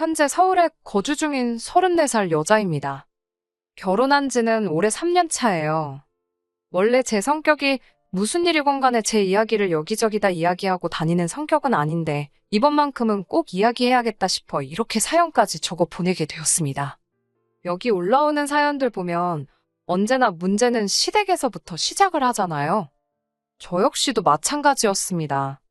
현재 서울에 거주 중인 34살 여자입니다. 결혼한 지는 올해 3년 차예요. 원래 제 성격이 무슨 일이건 간에 제 이야기를 여기저기 다 이야기하고 다니는 성격은 아닌데 이번만큼은 꼭 이야기해야겠다 싶어 이렇게 사연까지 적어 보내게 되었습니다. 여기 올라오는 사연들 보면 언제나 문제는 시댁에서부터 시작을 하잖아요. 저 역시도 마찬가지였습니다.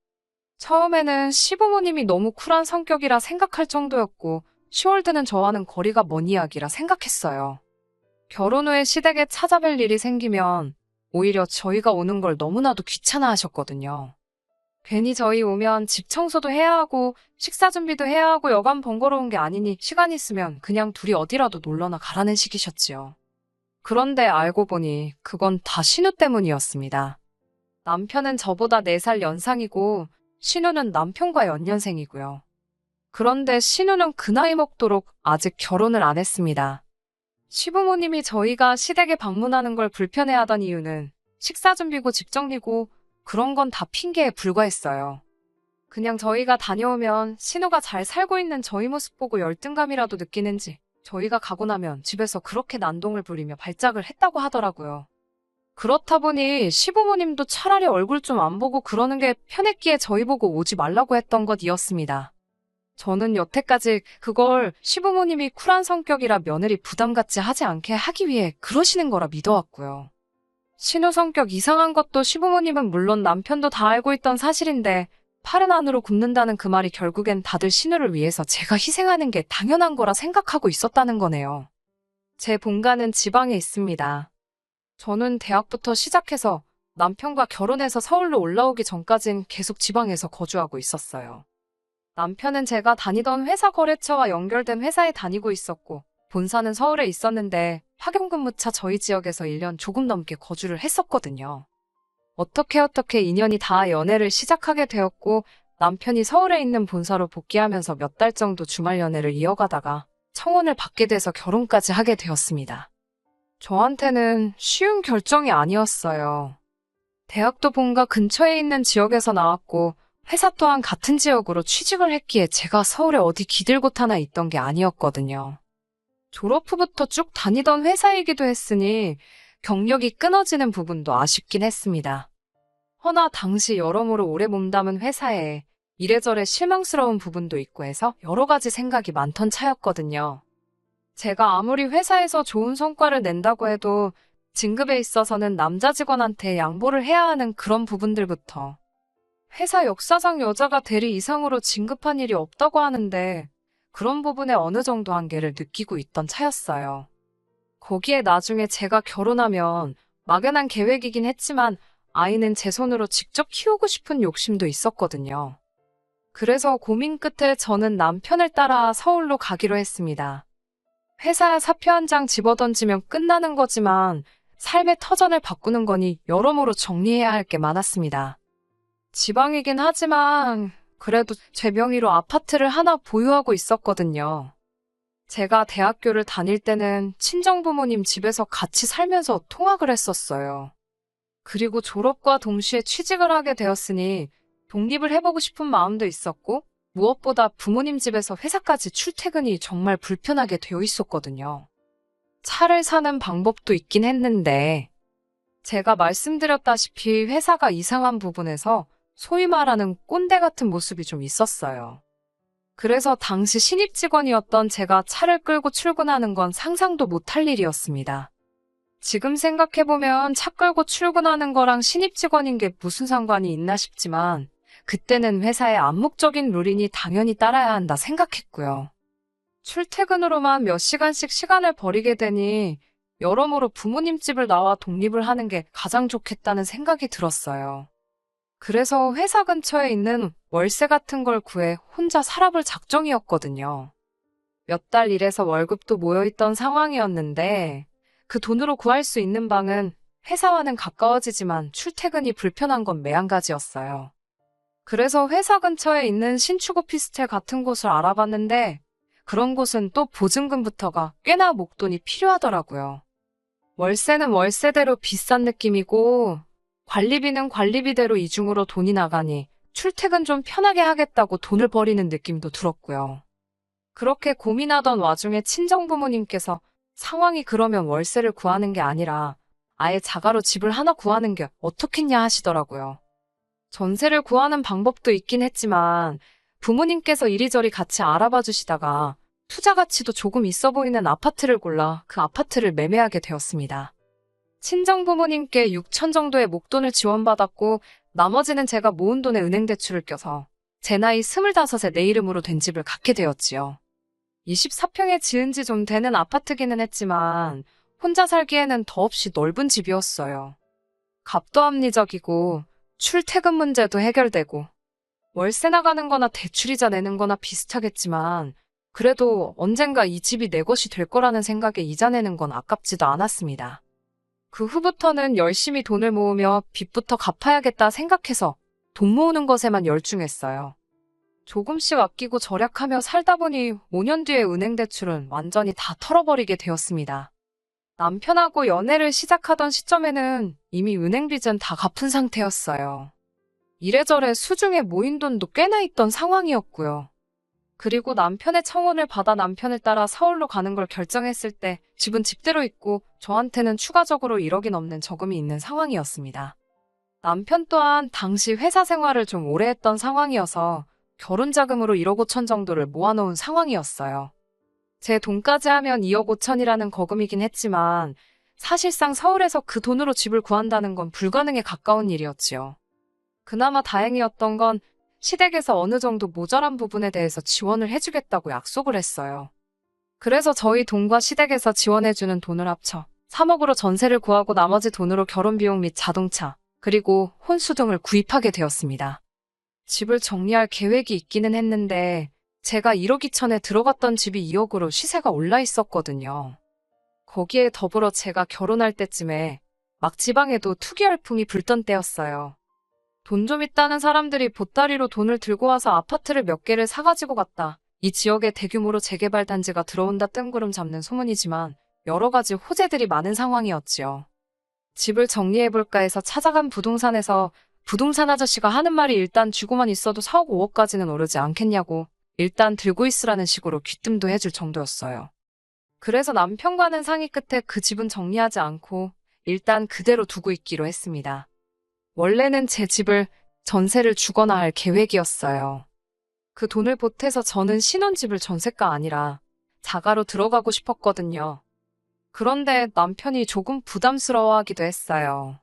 처음에는 시부모님이 너무 쿨한 성격이라 생각할 정도였고 10월 드는 저와는 거리가 먼 이야기라 생각했어요. 결혼 후에 시댁에 찾아뵐 일이 생기면 오히려 저희가 오는 걸 너무나도 귀찮아 하셨거든요. 괜히 저희 오면 집 청소도 해야 하고 식사 준비도 해야 하고 여간 번거로운 게 아니니 시간 있으면 그냥 둘이 어디라도 놀러나 가라는 식이셨지요. 그런데 알고 보니 그건 다 신우 때문이었습니다. 남편은 저보다 4살 연상이고 신우는 남편과 연년생이고요. 그런데 신우는 그 나이 먹도록 아직 결혼을 안 했습니다. 시부모님이 저희가 시댁에 방문하는 걸 불편해하던 이유는 식사 준비고 집 정리고 그런 건 다 핑계에 불과했어요. 그냥 저희가 다녀오면 신우가 잘 살고 있는 저희 모습 보고 열등감이라도 느끼는지 저희가 가고 나면 집에서 그렇게 난동을 부리며 발작을 했다고 하더라고요. 그렇다 보니 시부모님도 차라리 얼굴 좀 안 보고 그러는 게 편했기에 저희 보고 오지 말라고 했던 것이었습니다. 저는 여태까지 그걸 시부모님이 쿨한 성격이라 며느리 부담 갖지 하지 않게 하기 위해 그러시는 거라 믿어왔고요. 신우 성격 이상한 것도 시부모님은 물론 남편도 다 알고 있던 사실인데 팔은 안으로 굽는다는 그 말이 결국엔 다들 신우를 위해서 제가 희생하는 게 당연한 거라 생각하고 있었다는 거네요. 제 본가는 지방에 있습니다. 저는 대학부터 시작해서 남편과 결혼해서 서울로 올라오기 전까진 계속 지방에서 거주하고 있었어요. 남편은 제가 다니던 회사 거래처와 연결된 회사에 다니고 있었고 본사는 서울에 있었는데 파견근무차 저희 지역에서 1년 조금 넘게 거주를 했었거든요. 어떻게 인연이 다 연애를 시작하게 되었고 남편이 서울에 있는 본사로 복귀하면서 몇 달 정도 주말 연애를 이어가다가 청혼을 받게 돼서 결혼까지 하게 되었습니다. 저한테는 쉬운 결정이 아니었어요. 대학도 본가 근처에 있는 지역에서 나왔고 회사 또한 같은 지역으로 취직을 했기에 제가 서울에 어디 기들곳 하나 있던 게 아니었거든요. 졸업 후부터 쭉 다니던 회사이기도 했으니 경력이 끊어지는 부분도 아쉽긴 했습니다. 허나 당시 여러모로 오래 몸담은 회사에 이래저래 실망스러운 부분도 있고 해서 여러 가지 생각이 많던 차였거든요. 제가 아무리 회사에서 좋은 성과를 낸다고 해도 진급에 있어서는 남자 직원한테 양보를 해야 하는 그런 부분들부터 회사 역사상 여자가 대리 이상으로 진급한 일이 없다고 하는데 그런 부분에 어느 정도 한계를 느끼고 있던 차였어요. 거기에 나중에 제가 결혼하면 막연한 계획이긴 했지만 아이는 제 손으로 직접 키우고 싶은 욕심도 있었거든요. 그래서 고민 끝에 저는 남편을 따라 서울로 가기로 했습니다. 회사 사표 한 장 집어던지면 끝나는 거지만 삶의 터전을 바꾸는 거니 여러모로 정리해야 할 게 많았습니다. 지방이긴 하지만 그래도 제 명의로 아파트를 하나 보유하고 있었거든요. 제가 대학교를 다닐 때는 친정부모님 집에서 같이 살면서 통학을 했었어요. 그리고 졸업과 동시에 취직을 하게 되었으니 독립을 해보고 싶은 마음도 있었고 무엇보다 부모님 집에서 회사까지 출퇴근이 정말 불편하게 되어 있었거든요. 차를 사는 방법도 있긴 했는데 제가 말씀드렸다시피 회사가 이상한 부분에서 소위 말하는 꼰대 같은 모습이 좀 있었어요. 그래서 당시 신입 직원이었던 제가 차를 끌고 출근하는 건 상상도 못할 일이었습니다. 지금 생각해보면 차 끌고 출근하는 거랑 신입 직원인 게 무슨 상관이 있나 싶지만 그때는 회사의 암묵적인 룰이니 당연히 따라야 한다 생각했고요. 출퇴근으로만 몇 시간씩 시간을 버리게 되니 여러모로 부모님 집을 나와 독립을 하는 게 가장 좋겠다는 생각이 들었어요. 그래서 회사 근처에 있는 월세 같은 걸 구해 혼자 살아볼 작정이었거든요. 몇 달 일해서 월급도 모여있던 상황이었는데 그 돈으로 구할 수 있는 방은 회사와는 가까워지지만 출퇴근이 불편한 건 매한가지였어요. 그래서 회사 근처에 있는 신축 오피스텔 같은 곳을 알아봤는데 그런 곳은 또 보증금부터가 꽤나 목돈이 필요하더라고요. 월세는 월세대로 비싼 느낌이고 관리비는 관리비대로 이중으로 돈이 나가니 출퇴근 좀 편하게 하겠다고 돈을 버리는 느낌도 들었고요. 그렇게 고민하던 와중에 친정부모님께서 상황이 그러면 월세를 구하는 게 아니라 아예 자가로 집을 하나 구하는 게 어떻겠냐 하시더라고요. 전세를 구하는 방법도 있긴 했지만 부모님께서 이리저리 같이 알아봐 주시다가 투자 가치도 조금 있어 보이는 아파트를 골라 그 아파트를 매매하게 되었습니다. 친정부모님께 6천 정도의 목돈을 지원받았고 나머지는 제가 모은 돈에 은행 대출을 껴서 제 나이 25에 내 이름으로 된 집을 갖게 되었지요. 24평에 지은 지 좀 되는 아파트기는 했지만 혼자 살기에는 더없이 넓은 집이었어요. 값도 합리적이고 출퇴근 문제도 해결되고 월세 나가는 거나 대출이자 내는 거나 비슷하겠지만 그래도 언젠가 이 집이 내 것이 될 거라는 생각에 이자 내는 건 아깝지도 않았습니다. 그 후부터는 열심히 돈을 모으며 빚부터 갚아야겠다 생각해서 돈 모으는 것에만 열중했어요. 조금씩 아끼고 절약하며 살다 보니 5년 뒤에 은행 대출은 완전히 다 털어버리게 되었습니다. 남편하고 연애를 시작하던 시점에는 이미 은행 빚은 다 갚은 상태였어요. 이래저래 수중에 모인 돈도 꽤나 있던 상황이었고요. 그리고 남편의 청혼을 받아 남편을 따라 서울로 가는 걸 결정했을 때 집은 집대로 있고 저한테는 추가적으로 1억이 넘는 저금이 있는 상황이었습니다. 남편 또한 당시 회사 생활을 좀 오래 했던 상황이어서 결혼 자금으로 1억 5천 정도를 모아놓은 상황이었어요. 제 돈까지 하면 2억 5천이라는 거금이긴 했지만 사실상 서울에서 그 돈으로 집을 구한다는 건 불가능에 가까운 일이었지요. 그나마 다행이었던 건 시댁에서 어느 정도 모자란 부분에 대해서 지원을 해주겠다고 약속을 했어요. 그래서 저희 돈과 시댁에서 지원해주는 돈을 합쳐 3억으로 전세를 구하고 나머지 돈으로 결혼비용 및 자동차, 그리고 혼수 등을 구입하게 되었습니다. 집을 정리할 계획이 있기는 했는데 제가 1억 2천에 들어갔던 집이 2억으로 시세가 올라 있었거든요. 거기에 더불어 제가 결혼할 때쯤에 막 지방에도 투기 열풍이 불던 때였어요. 돈 좀 있다는 사람들이 보따리로 돈을 들고 와서 아파트를 몇 개를 사가지고 갔다. 이 지역에 대규모로 재개발 단지가 들어온다 뜬구름 잡는 소문이지만 여러 가지 호재들이 많은 상황이었지요. 집을 정리해볼까 해서 찾아간 부동산에서 부동산 아저씨가 하는 말이 일단 쥐고만 있어도 4억 5억까지는 오르지 않겠냐고 일단 들고 있으라는 식으로 귀뜸도 해줄 정도였어요. 그래서 남편과는 상의 끝에 그 집은 정리하지 않고 일단 그대로 두고 있기로 했습니다. 원래는 제 집을 전세를 주거나 할 계획이었어요. 그 돈을 보태서 저는 신혼집을 전세가 아니라 자가로 들어가고 싶었거든요. 그런데 남편이 조금 부담스러워하기도 했어요.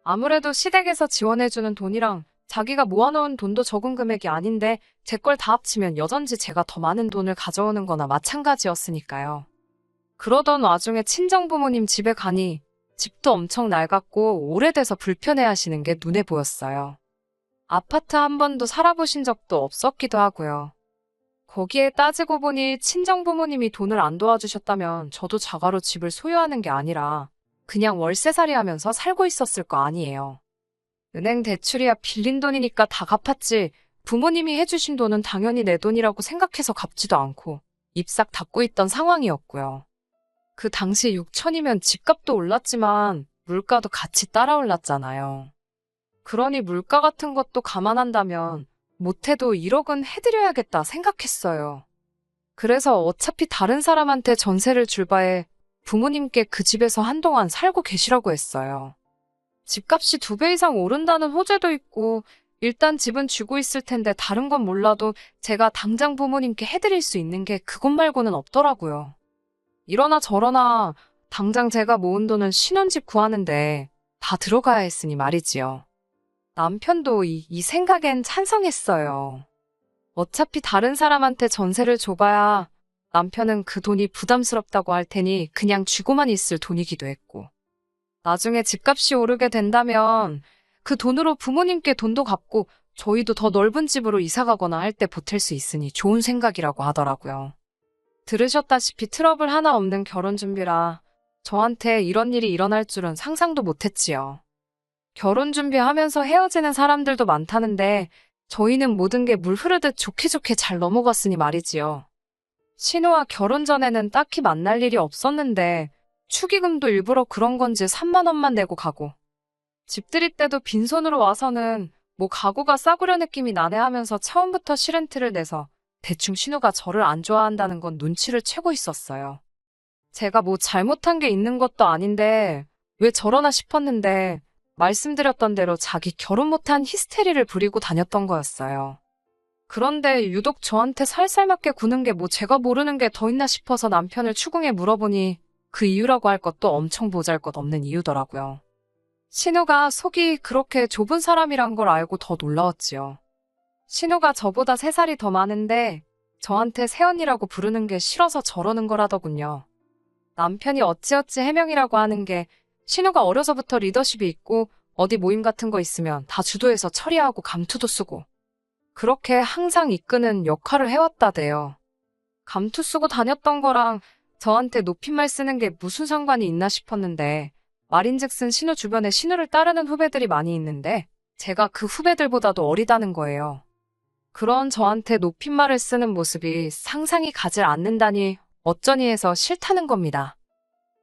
아무래도 시댁에서 지원해주는 돈이랑 자기가 모아놓은 돈도 적은 금액이 아닌데 제 걸 다 합치면 여전지 제가 더 많은 돈을 가져오는 거나 마찬가지였으니까요. 그러던 와중에 친정부모님 집에 가니 집도 엄청 낡았고 오래돼서 불편해하시는 게 눈에 보였어요. 아파트 한 번도 살아보신 적도 없었기도 하고요. 거기에 따지고 보니 친정부모님이 돈을 안 도와주셨다면 저도 자가로 집을 소유하는 게 아니라 그냥 월세살이 하면서 살고 있었을 거 아니에요. 은행 대출이야 빌린 돈이니까 다 갚았지 부모님이 해주신 돈은 당연히 내 돈이라고 생각해서 갚지도 않고 입싹 닫고 있던 상황이었고요. 그 당시 6천이면 집값도 올랐지만 물가도 같이 따라 올랐잖아요. 그러니 물가 같은 것도 감안한다면 못해도 1억은 해드려야겠다 생각했어요. 그래서 어차피 다른 사람한테 전세를 줄 바에 부모님께 그 집에서 한동안 살고 계시라고 했어요. 집값이 2배 이상 오른다는 호재도 있고 일단 집은 쥐고 있을 텐데 다른 건 몰라도 제가 당장 부모님께 해드릴 수 있는 게 그것 말고는 없더라고요. 이러나 저러나 당장 제가 모은 돈은 신혼집 구하는데 다 들어가야 했으니 말이지요. 남편도 이 생각엔 찬성했어요. 어차피 다른 사람한테 전세를 줘봐야 남편은 그 돈이 부담스럽다고 할 테니 그냥 쥐고만 있을 돈이기도 했고 나중에 집값이 오르게 된다면 그 돈으로 부모님께 돈도 갚고 저희도 더 넓은 집으로 이사가거나 할 때 보탤 수 있으니 좋은 생각이라고 하더라고요. 들으셨다시피 트러블 하나 없는 결혼 준비라 저한테 이런 일이 일어날 줄은 상상도 못했지요. 결혼 준비하면서 헤어지는 사람들도 많다는데 저희는 모든 게 물 흐르듯 좋게 좋게 잘 넘어갔으니 말이지요. 신우와 결혼 전에는 딱히 만날 일이 없었는데 축의금도 일부러 그런 건지 3만 원만 내고 가고 집 들일 때도 빈손으로 와서는 뭐 가구가 싸구려 느낌이 나네 하면서 처음부터 시렌트를 내서 대충 신우가 저를 안 좋아한다는 건 눈치를 채고 있었어요. 제가 뭐 잘못한 게 있는 것도 아닌데 왜 저러나 싶었는데 말씀드렸던 대로 자기 결혼 못한 히스테리를 부리고 다녔던 거였어요. 그런데 유독 저한테 살살맞게 구는 게 뭐 제가 모르는 게 더 있나 싶어서 남편을 추궁해 물어보니 그 이유라고 할 것도 엄청 보잘것없는 이유더라고요. 신우가 속이 그렇게 좁은 사람이란 걸 알고 더 놀라웠지요. 신우가 저보다 3살이 더 많은데 저한테 새언니라고 부르는 게 싫어서 저러는 거라더군요. 남편이 어찌어찌 해명이라고 하는 게 신우가 어려서부터 리더십이 있고 어디 모임 같은 거 있으면 다 주도해서 처리하고 감투도 쓰고 그렇게 항상 이끄는 역할을 해왔다대요. 감투 쓰고 다녔던 거랑 저한테 높임말 쓰는 게 무슨 상관이 있나 싶었는데 말인즉슨 신우 주변에 신우를 따르는 후배들이 많이 있는데 제가 그 후배들보다도 어리다는 거예요. 그런 저한테 높임말을 쓰는 모습이 상상이 가질 않는다니 어쩌니 해서 싫다는 겁니다.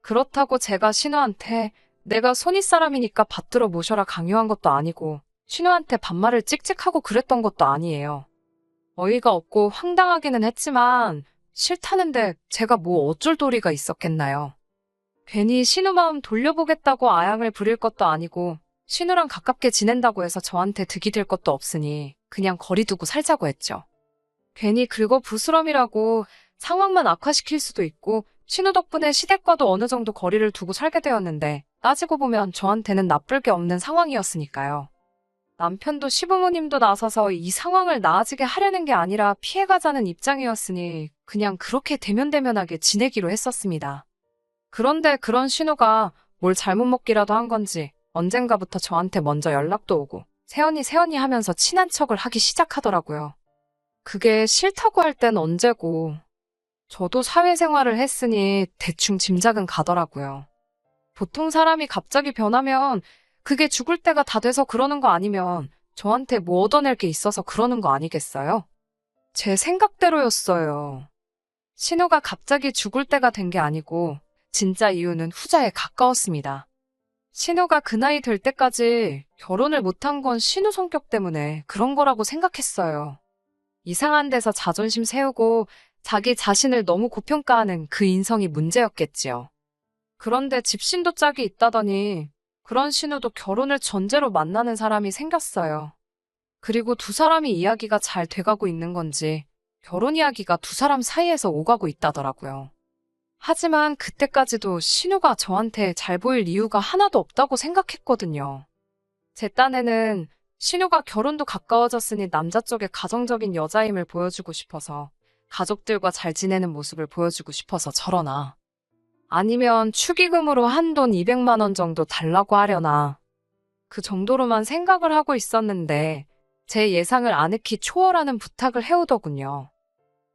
그렇다고 제가 신우한테 내가 손윗 사람이니까 받들어 모셔라 강요한 것도 아니고 신우한테 반말을 찍찍하고 그랬던 것도 아니에요. 어이가 없고 황당하기는 했지만 싫다는데 제가 뭐 어쩔 도리가 있었겠나요. 괜히 신우 마음 돌려보겠다고 아양을 부릴 것도 아니고 신우랑 가깝게 지낸다고 해서 저한테 득이 될 것도 없으니 그냥 거리 두고 살자고 했죠. 괜히 긁어 부스럼이라고 상황만 악화시킬 수도 있고 신우 덕분에 시댁과도 어느 정도 거리를 두고 살게 되었는데 따지고 보면 저한테는 나쁠 게 없는 상황이었으니까요. 남편도 시부모님도 나서서 이 상황을 나아지게 하려는 게 아니라 피해가자는 입장이었으니 그냥 그렇게 대면대면하게 지내기로 했었습니다. 그런데 그런 신우가 뭘 잘못 먹기라도 한 건지 언젠가부터 저한테 먼저 연락도 오고 새언니 하면서 친한 척을 하기 시작하더라고요. 그게 싫다고 할 땐 언제고 저도 사회생활을 했으니 대충 짐작은 가더라고요. 보통 사람이 갑자기 변하면 그게 죽을 때가 다 돼서 그러는 거 아니면 저한테 뭐 얻어낼 게 있어서 그러는 거 아니겠어요? 제 생각대로였어요. 신우가 갑자기 죽을 때가 된 게 아니고 진짜 이유는 후자에 가까웠습니다. 신우가 그 나이 될 때까지 결혼을 못한 건 신우 성격 때문에 그런 거라고 생각했어요. 이상한 데서 자존심 세우고 자기 자신을 너무 고평가하는 그 인성이 문제였겠지요. 그런데 집신도 짝이 있다더니 그런 신우도 결혼을 전제로 만나는 사람이 생겼어요. 그리고 두 사람이 이야기가 잘 돼가고 있는 건지 결혼 이야기가 두 사람 사이에서 오가고 있다더라고요. 하지만 그때까지도 신우가 저한테 잘 보일 이유가 하나도 없다고 생각했거든요. 제 딴에는 신우가 결혼도 가까워졌으니 남자 쪽에 가정적인 여자임을 보여주고 싶어서 가족들과 잘 지내는 모습을 보여주고 싶어서 저러나 아니면 축의금으로 한돈 200만 원 정도 달라고 하려나 그 정도로만 생각을 하고 있었는데 제 예상을 아늑히 초월하는 부탁을 해오더군요.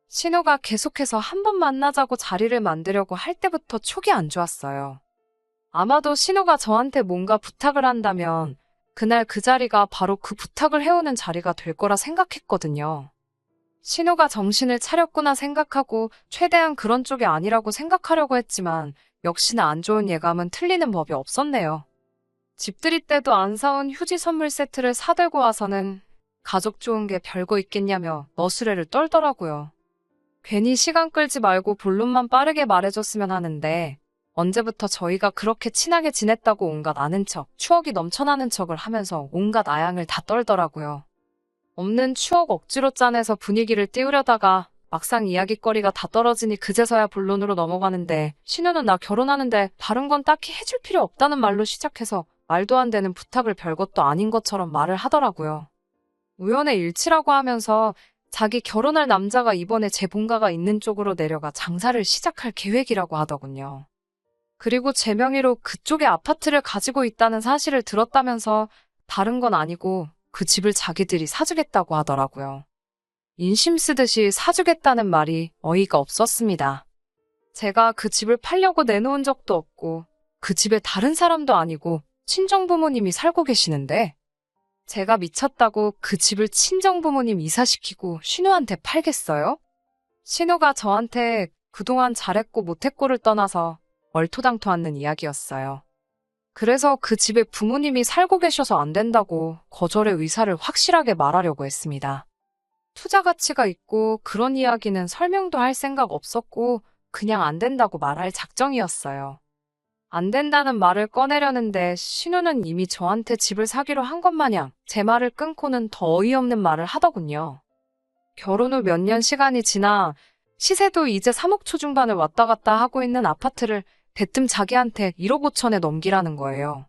신우가 계속해서 한 번 만나자고 자리를 만들려고 할 때부터 촉이 안 좋았어요. 아마도 신우가 저한테 뭔가 부탁을 한다면 그날 그 자리가 바로 그 부탁을 해오는 자리가 될 거라 생각했거든요. 신우가 정신을 차렸구나 생각하고 최대한 그런 쪽이 아니라고 생각하려고 했지만 역시나 안 좋은 예감은 틀리는 법이 없었네요. 집들이 때도 안 사온 휴지 선물 세트를 사들고 와서는 가족 좋은 게 별거 있겠냐며 너스레를 떨더라고요. 괜히 시간 끌지 말고 본론만 빠르게 말해줬으면 하는데 언제부터 저희가 그렇게 친하게 지냈다고 온갖 아는 척, 추억이 넘쳐나는 척을 하면서 온갖 아양을 다 떨더라고요. 없는 추억 억지로 짜내서 분위기를 띄우려다가 막상 이야깃거리가 다 떨어지니 그제서야 본론으로 넘어가는데 신우는 나 결혼하는데 다른 건 딱히 해줄 필요 없다는 말로 시작해서 말도 안 되는 부탁을 별것도 아닌 것처럼 말을 하더라고요. 우연의 일치라고 하면서 자기 결혼할 남자가 이번에 제 본가가 있는 쪽으로 내려가 장사를 시작할 계획이라고 하더군요. 그리고 제 명의로 그쪽에 아파트를 가지고 있다는 사실을 들었다면서 다른 건 아니고 그 집을 자기들이 사주겠다고 하더라고요. 인심 쓰듯이 사주겠다는 말이 어이가 없었습니다. 제가 그 집을 팔려고 내놓은 적도 없고 그 집에 다른 사람도 아니고 친정부모님이 살고 계시는데 제가 미쳤다고 그 집을 친정부모님 이사시키고 신우한테 팔겠어요? 신우가 저한테 그동안 잘했고 못했고를 떠나서 얼토당토 않는 이야기였어요. 그래서 그 집에 부모님이 살고 계셔서 안 된다고 거절의 의사를 확실하게 말하려고 했습니다. 투자 가치가 있고 그런 이야기는 설명도 할 생각 없었고 그냥 안 된다고 말할 작정이었어요. 안 된다는 말을 꺼내려는데 신우는 이미 저한테 집을 사기로 한 것 마냥 제 말을 끊고는 더 어이없는 말을 하더군요. 결혼 후 몇 년 시간이 지나 시세도 이제 3억 초중반을 왔다 갔다 하고 있는 아파트를 대뜸 자기한테 1억 5천에 넘기라는 거예요.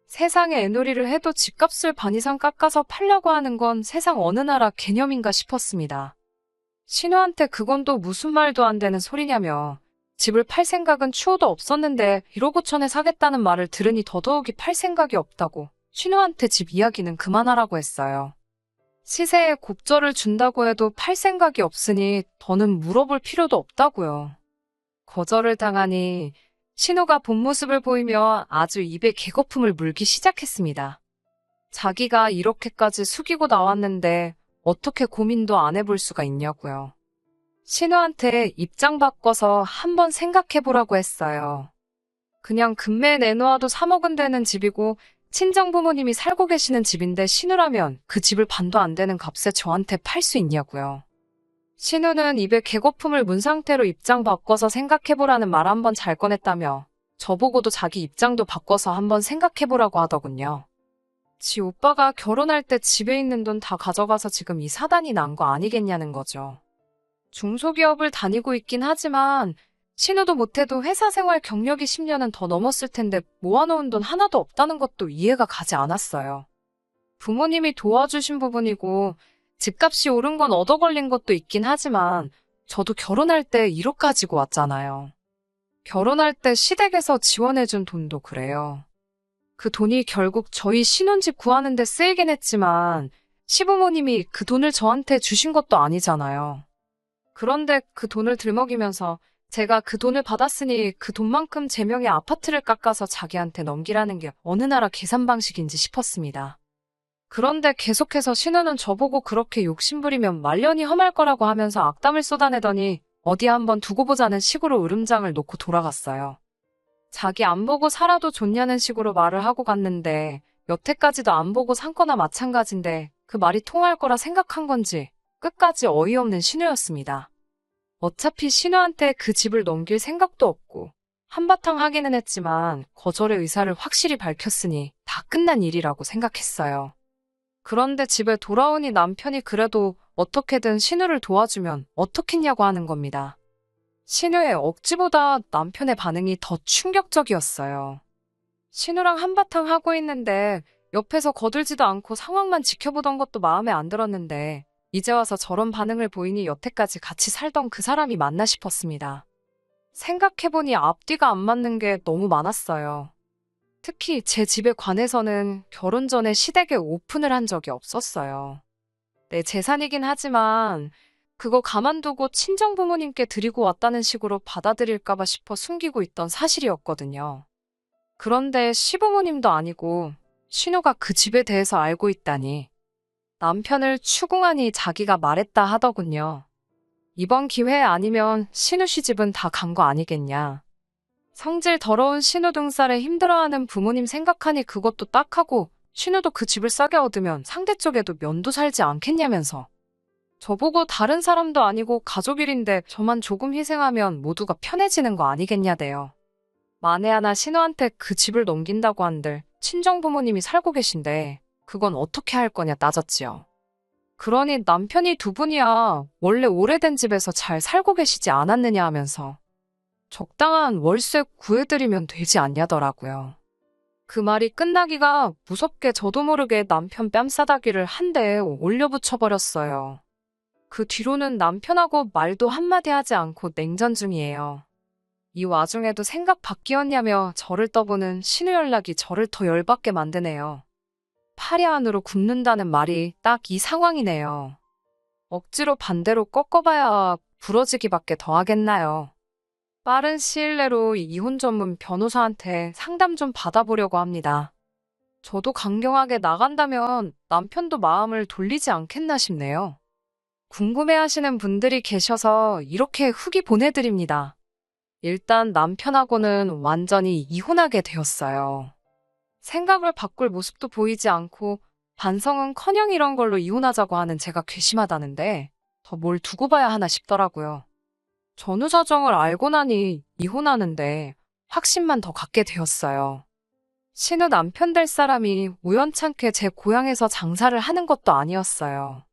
세상에 애놀이를 해도 집값을 반 이상 깎아서 팔려고 하는 건 세상 어느 나라 개념인가 싶었습니다. 신우한테 그건 또 무슨 말도 안 되는 소리냐며 집을 팔 생각은 추호도 없었는데 1억 5천에 사겠다는 말을 들으니 더더욱이 팔 생각이 없다고 신우한테 집 이야기는 그만하라고 했어요. 시세에 곡절을 준다고 해도 팔 생각이 없으니 더는 물어볼 필요도 없다고요. 거절을 당하니 신우가 본 모습을 보이며 아주 입에 개거품을 물기 시작했습니다. 자기가 이렇게까지 숙이고 나왔는데 어떻게 고민도 안 해볼 수가 있냐고요. 신우한테 입장 바꿔서 한번 생각해보라고 했어요. 그냥 금매에 내놓아도 3억은 되는 집이고 친정부모님이 살고 계시는 집인데 신우라면 그 집을 반도 안 되는 값에 저한테 팔 수 있냐고요. 신우는 입에 개거품을 문 상태로 입장 바꿔서 생각해보라는 말 한번 잘 꺼냈다며 저보고도 자기 입장도 바꿔서 한번 생각해보라고 하더군요. 지 오빠가 결혼할 때 집에 있는 돈 다 가져가서 지금 이 사단이 난 거 아니겠냐는 거죠. 중소기업을 다니고 있긴 하지만 신우도 못해도 회사 생활 경력이 10년은 더 넘었을 텐데 모아놓은 돈 하나도 없다는 것도 이해가 가지 않았어요. 부모님이 도와주신 부분이고 집값이 오른 건 얻어 걸린 것도 있긴 하지만 저도 결혼할 때 1억 가지고 왔잖아요. 결혼할 때 시댁에서 지원해준 돈도 그래요. 그 돈이 결국 저희 신혼집 구하는 데 쓰이긴 했지만 시부모님이 그 돈을 저한테 주신 것도 아니잖아요. 그런데 그 돈을 들먹이면서 제가 그 돈을 받았으니 그 돈만큼 제 명의 아파트를 깎아서 자기한테 넘기라는 게 어느 나라 계산 방식인지 싶었습니다. 그런데 계속해서 신우는 저보고 그렇게 욕심부리면 말년이 험할 거라고 하면서 악담을 쏟아내더니 어디 한번 두고 보자는 식으로 으름장을 놓고 돌아갔어요. 자기 안 보고 살아도 좋냐는 식으로 말을 하고 갔는데 여태까지도 안 보고 산 거나 마찬가지인데 그 말이 통할 거라 생각한 건지 끝까지 어이없는 신우였습니다. 어차피 신우한테 그 집을 넘길 생각도 없고 한바탕 하기는 했지만 거절의 의사를 확실히 밝혔으니 다 끝난 일이라고 생각했어요. 그런데 집에 돌아오니 남편이 그래도 어떻게든 신우를 도와주면 어떻겠냐고 하는 겁니다. 신우의 억지보다 남편의 반응이 더 충격적이었어요. 신우랑 한바탕 하고 있는데 옆에서 거들지도 않고 상황만 지켜보던 것도 마음에 안 들었는데 이제 와서 저런 반응을 보이니 여태까지 같이 살던 그 사람이 맞나 싶었습니다. 생각해보니 앞뒤가 안 맞는 게 너무 많았어요. 특히 제 집에 관해서는 결혼 전에 시댁에 오픈을 한 적이 없었어요. 내 재산이긴 하지만 그거 가만두고 친정부모님께 드리고 왔다는 식으로 받아들일까봐 싶어 숨기고 있던 사실이었거든요. 그런데 시부모님도 아니고 신우가 그 집에 대해서 알고 있다니 남편을 추궁하니 자기가 말했다 하더군요. 이번 기회 아니면 신우 시집은 다 간 거 아니겠냐. 성질 더러운 신우 등살에 힘들어하는 부모님 생각하니 그것도 딱하고 신우도 그 집을 싸게 얻으면 상대 쪽에도 면도 살지 않겠냐면서. 저보고 다른 사람도 아니고 가족 일인데 저만 조금 희생하면 모두가 편해지는 거 아니겠냐대요. 만에 하나 신우한테 그 집을 넘긴다고 한들 친정부모님이 살고 계신데 그건 어떻게 할 거냐 따졌지요. 그러니 남편이 두 분이야 원래 오래된 집에서 잘 살고 계시지 않았느냐 하면서 적당한 월세 구해드리면 되지 않냐더라고요. 그 말이 끝나기가 무섭게 저도 모르게 남편 뺨싸다기를 한 대에 올려붙여버렸어요. 그 뒤로는 남편하고 말도 한마디 하지 않고 냉전 중이에요. 이 와중에도 생각 바뀌었냐며 저를 떠보는 신우 연락이 저를 더 열받게 만드네요. 파리 안으로 굽는다는 말이 딱 이 상황이네요. 억지로 반대로 꺾어봐야 부러지기밖에 더 하겠나요. 빠른 시일 내로 이혼 전문 변호사한테 상담 좀 받아보려고 합니다. 저도 강경하게 나간다면 남편도 마음을 돌리지 않겠나 싶네요. 궁금해하시는 분들이 계셔서 이렇게 후기 보내드립니다. 일단 남편하고는 완전히 이혼하게 되었어요. 생각을 바꿀 모습도 보이지 않고 반성은커녕 이런 걸로 이혼하자고 하는 제가 괘씸하다는데 더 뭘 두고 봐야 하나 싶더라고요. 전후 사정을 알고 나니 이혼하는데 확신만 더 갖게 되었어요. 신우 남편 될 사람이 우연찮게 제 고향에서 장사를 하는 것도 아니었어요.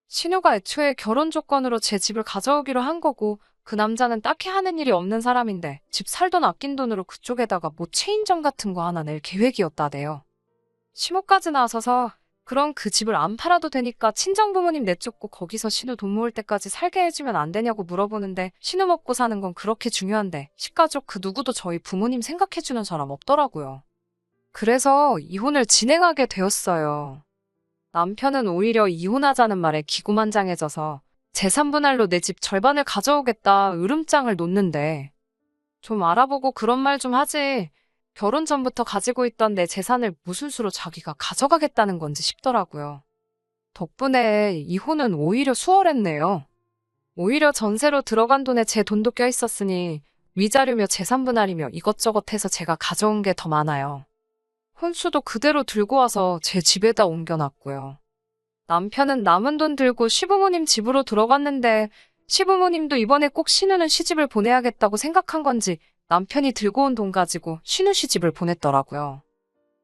신우가 애초에 결혼 조건으로 제 집을 가져오기로 한 거고 그 남자는 딱히 하는 일이 없는 사람인데 집 살던 아낀 돈으로 그쪽에다가 뭐 체인점 같은 거 하나 낼 계획이었다대요. 시모까지 나서서 그럼 그 집을 안 팔아도 되니까 친정부모님 내쫓고 거기서 신우 돈 모을 때까지 살게 해주면 안 되냐고 물어보는데 신우 먹고 사는 건 그렇게 중요한데 식가족 그 누구도 저희 부모님 생각해주는 사람 없더라고요. 그래서 이혼을 진행하게 되었어요. 남편은 오히려 이혼하자는 말에 기고만장해져서 재산 분할로 내 집 절반을 가져오겠다 으름장을 놓는데 좀 알아보고 그런 말 좀 하지. 결혼 전부터 가지고 있던 내 재산을 무슨 수로 자기가 가져가겠다는 건지 싶더라고요. 덕분에 이혼은 오히려 수월했네요. 오히려 전세로 들어간 돈에 제 돈도 껴있었으니 위자료며 재산 분할이며 이것저것 해서 제가 가져온 게 더 많아요. 혼수도 그대로 들고 와서 제 집에다 옮겨놨고요. 남편은 남은 돈 들고 시부모님 집으로 들어갔는데 시부모님도 이번에 꼭 신우는 시집을 보내야겠다고 생각한 건지 남편이 들고 온 돈 가지고 신우 시집을 보냈더라고요.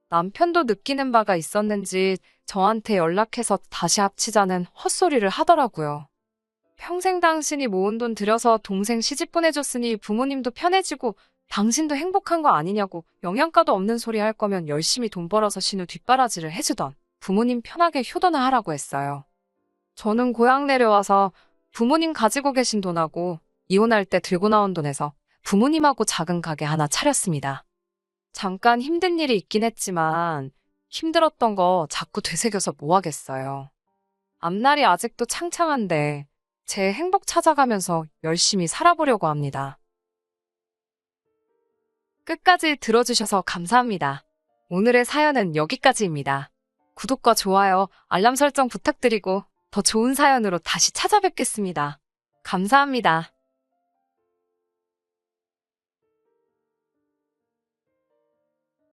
남편도 느끼는 바가 있었는지 저한테 연락해서 다시 합치자는 헛소리를 하더라고요. 평생 당신이 모은 돈 들여서 동생 시집 보내줬으니 부모님도 편해지고 당신도 행복한 거 아니냐고 영양가도 없는 소리 할 거면 열심히 돈 벌어서 신우 뒷바라지를 해주던 부모님 편하게 효도나 하라고 했어요. 저는 고향 내려와서 부모님 가지고 계신 돈하고 이혼할 때 들고 나온 돈에서 부모님하고 작은 가게 하나 차렸습니다. 잠깐 힘든 일이 있긴 했지만 힘들었던 거 자꾸 되새겨서 뭐 하겠어요. 앞날이 아직도 창창한데 제 행복 찾아가면서 열심히 살아보려고 합니다. 끝까지 들어주셔서 감사합니다. 오늘의 사연은 여기까지입니다. 구독과 좋아요, 알람 설정 부탁드리고 더 좋은 사연으로 다시 찾아뵙겠습니다. 감사합니다.